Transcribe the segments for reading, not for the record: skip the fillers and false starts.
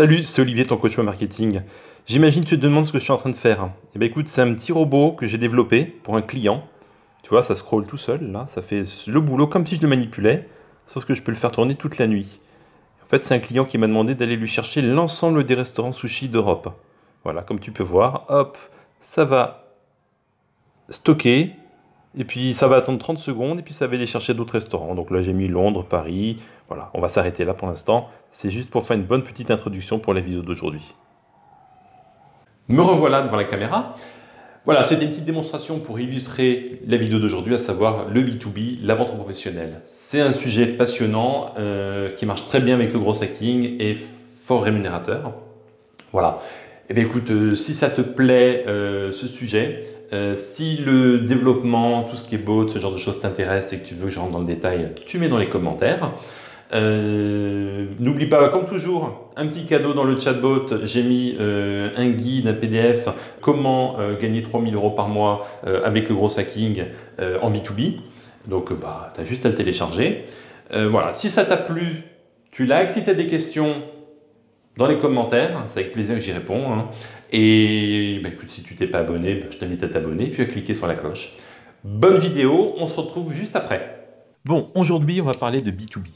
Salut, c'est Olivier, ton coach web marketing. J'imagine que tu te demandes ce que je suis en train de faire. Eh bien écoute, c'est un petit robot que j'ai développé pour un client. Tu vois, ça scrolle tout seul, là, ça fait le boulot comme si je le manipulais, sauf que je peux le faire tourner toute la nuit. En fait, c'est un client qui m'a demandé d'aller lui chercher l'ensemble des restaurants sushi d'Europe. Voilà, comme tu peux voir, hop, ça va stocker, et puis ça va attendre 30 secondes, et puis ça va aller chercher d'autres restaurants. Donc là, j'ai mis Londres, Paris, voilà, on va s'arrêter là pour l'instant. C'est juste pour faire une bonne petite introduction pour la vidéo d'aujourd'hui. Me revoilà devant la caméra. Voilà, c'était une petite démonstration pour illustrer la vidéo d'aujourd'hui, à savoir le B2B, la vente professionnelle. C'est un sujet passionnant qui marche très bien avec le gros hacking et fort rémunérateur. Voilà. Eh bien écoute, si ça te plaît ce sujet, si le développement, tout ce qui est bot, ce genre de choses t'intéresse et que tu veux que je rentre dans le détail, tu mets dans les commentaires. N'oublie pas, comme toujours, un petit cadeau dans le chatbot. J'ai mis un guide, un PDF, comment gagner 3000 € par mois avec le gros hacking en B2B. Donc, tu as juste à le télécharger. Voilà, si ça t'a plu, tu likes. Si tu as des questions, dans les commentaires, c'est avec plaisir que j'y réponds. Hein. Et écoute, si tu t'es pas abonné, je t'invite à t'abonner puis à cliquer sur la cloche. Bonne vidéo, on se retrouve juste après. Bon, aujourd'hui, on va parler de B2B.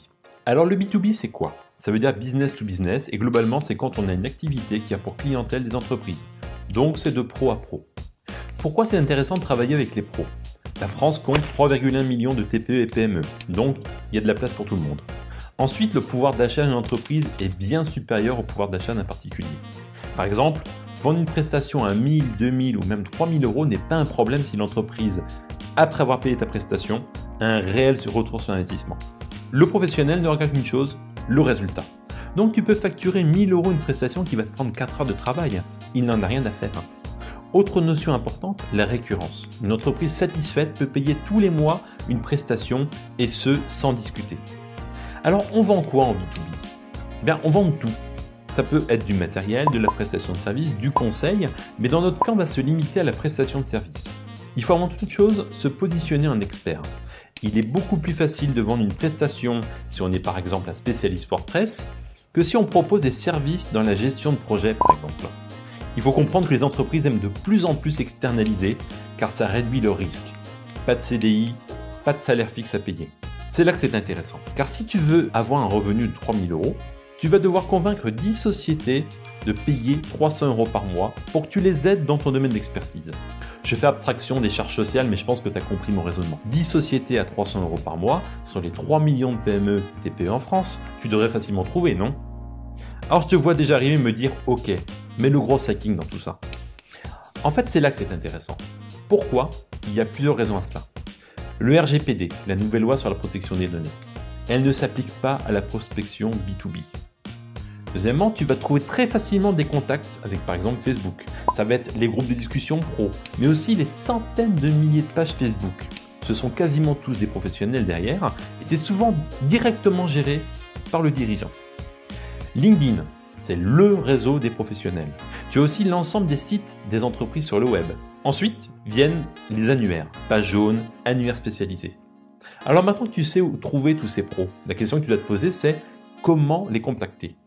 Alors le B2B, c'est quoi? Ça veut dire business to business et globalement, c'est quand on a une activité qui a pour clientèle des entreprises. Donc c'est de pro à pro. Pourquoi c'est intéressant de travailler avec les pros? La France compte 3,1 millions de TPE et PME, donc il y a de la place pour tout le monde. Ensuite, le pouvoir d'achat d'une entreprise est bien supérieur au pouvoir d'achat d'un particulier. Par exemple, vendre une prestation à 1000, 2000 ou même 3000 € n'est pas un problème si l'entreprise, après avoir payé ta prestation, a un réel retour sur investissement. Le professionnel ne regarde qu'une chose, le résultat. Donc tu peux facturer 1000 € une prestation qui va te prendre 4 heures de travail. Il n'en a rien à faire. Autre notion importante, la récurrence. Une entreprise satisfaite peut payer tous les mois une prestation et ce, sans discuter. Alors on vend quoi en B2B? Eh bien, on vend tout. Ça peut être du matériel, de la prestation de service, du conseil, mais dans notre cas, on va se limiter à la prestation de service. Il faut avant toute chose se positionner en expert. Il est beaucoup plus facile de vendre une prestation si on est par exemple un spécialiste WordPress que si on propose des services dans la gestion de projet par exemple. Il faut comprendre que les entreprises aiment de plus en plus externaliser car ça réduit le risque. Pas de CDI, pas de salaire fixe à payer. C'est là que c'est intéressant car si tu veux avoir un revenu de 3000 €, tu vas devoir convaincre 10 sociétés de payer 300 € par mois pour que tu les aides dans ton domaine d'expertise. Je fais abstraction des charges sociales, mais je pense que tu as compris mon raisonnement. 10 sociétés à 300 € par mois, sur les 3 millions de PME et TPE en France, tu devrais facilement trouver, non? Alors je te vois déjà arriver et me dire, ok, mais le gros hacking dans tout ça. En fait, c'est là que c'est intéressant. Pourquoi? Il y a plusieurs raisons à cela. Le RGPD, la nouvelle loi sur la protection des données, elle ne s'applique pas à la prospection B2B. Deuxièmement, tu vas trouver très facilement des contacts avec par exemple Facebook. Ça va être les groupes de discussion pro, mais aussi les centaines de milliers de pages Facebook. Ce sont quasiment tous des professionnels derrière et c'est souvent directement géré par le dirigeant. LinkedIn, c'est le réseau des professionnels. Tu as aussi l'ensemble des sites des entreprises sur le web. Ensuite viennent les annuaires, pages jaunes, annuaires spécialisés. Alors maintenant que tu sais où trouver tous ces pros, la question que tu dois te poser c'est comment les contacter?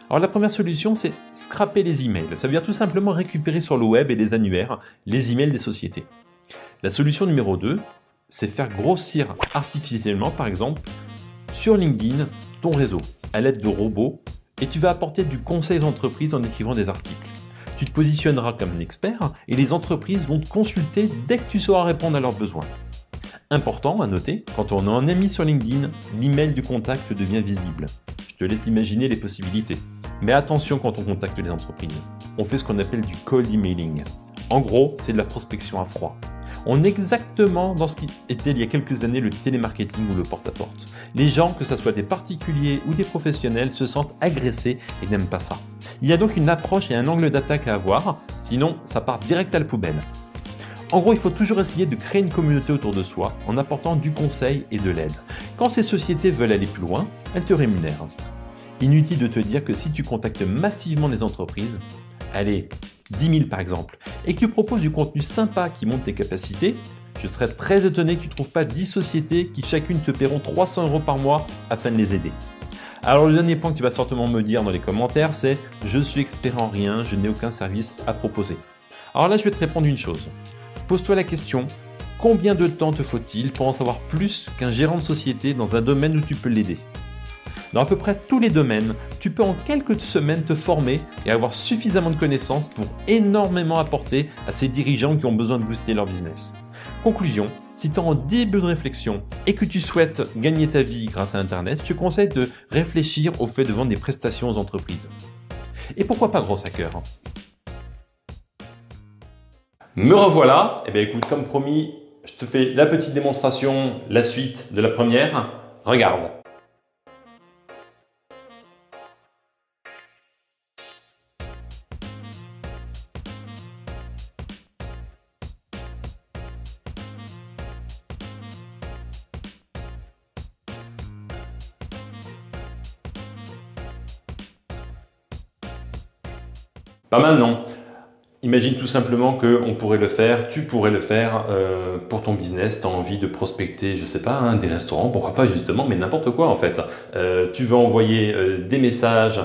Alors la première solution, c'est scraper les emails. Ça veut dire tout simplement récupérer sur le web et les annuaires les emails des sociétés. La solution numéro 2, c'est faire grossir artificiellement, par exemple, sur LinkedIn, ton réseau, à l'aide de robots, et tu vas apporter du conseil aux entreprises en écrivant des articles. Tu te positionneras comme un expert et les entreprises vont te consulter dès que tu sauras répondre à leurs besoins. Important à noter, quand on a un ami sur LinkedIn, l'email du contact devient visible. Je te laisse imaginer les possibilités. Mais attention quand on contacte les entreprises. On fait ce qu'on appelle du cold emailing. En gros, c'est de la prospection à froid. On est exactement dans ce qui était il y a quelques années le télémarketing ou le porte-à-porte. Les gens, que ce soit des particuliers ou des professionnels, se sentent agressés et n'aiment pas ça. Il y a donc une approche et un angle d'attaque à avoir, sinon ça part direct à la poubelle. En gros, il faut toujours essayer de créer une communauté autour de soi en apportant du conseil et de l'aide. Quand ces sociétés veulent aller plus loin, elles te rémunèrent. Inutile de te dire que si tu contactes massivement des entreprises, allez, 10 000 par exemple, et que tu proposes du contenu sympa qui monte tes capacités, je serais très étonné que tu ne trouves pas 10 sociétés qui chacune te paieront 300 € par mois afin de les aider. Alors le dernier point que tu vas certainement me dire dans les commentaires, c'est « Je suis expert en rien, je n'ai aucun service à proposer ». Alors là, je vais te répondre une chose. Pose-toi la question, combien de temps te faut-il pour en savoir plus qu'un gérant de société dans un domaine où tu peux l'aider? Dans à peu près tous les domaines, tu peux en quelques semaines te former et avoir suffisamment de connaissances pour énormément apporter à ces dirigeants qui ont besoin de booster leur business. Conclusion, si tu es en début de réflexion et que tu souhaites gagner ta vie grâce à Internet, je te conseille de réfléchir au fait de vendre des prestations aux entreprises. Et pourquoi pas gros hacker? Me revoilà. Eh bien écoute, comme promis, je te fais la petite démonstration, la suite de la première. Regarde. Pas mal, non? Imagine tout simplement qu'on pourrait le faire, tu pourrais le faire pour ton business. Tu as envie de prospecter, je sais pas, hein, des restaurants, pourquoi pas justement, mais n'importe quoi en fait. Tu veux envoyer des messages,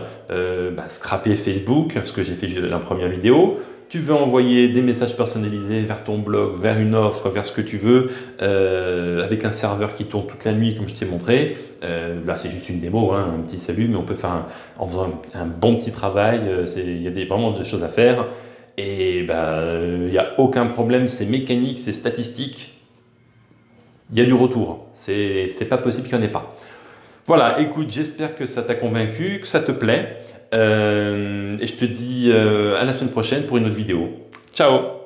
scraper Facebook, ce que j'ai fait dans la première vidéo. Tu veux envoyer des messages personnalisés vers ton blog, vers une offre, vers ce que tu veux, avec un serveur qui tourne toute la nuit comme je t'ai montré. Là c'est juste une démo, hein, un petit salut, mais on peut faire en faisant un bon petit travail, il y a vraiment des choses à faire. Et il n'y a aucun problème, c'est mécanique, c'est statistique. Il y a du retour, c'est pas possible qu'il n'y en ait pas. Voilà, écoute, j'espère que ça t'a convaincu, que ça te plaît. Et je te dis à la semaine prochaine pour une autre vidéo. Ciao!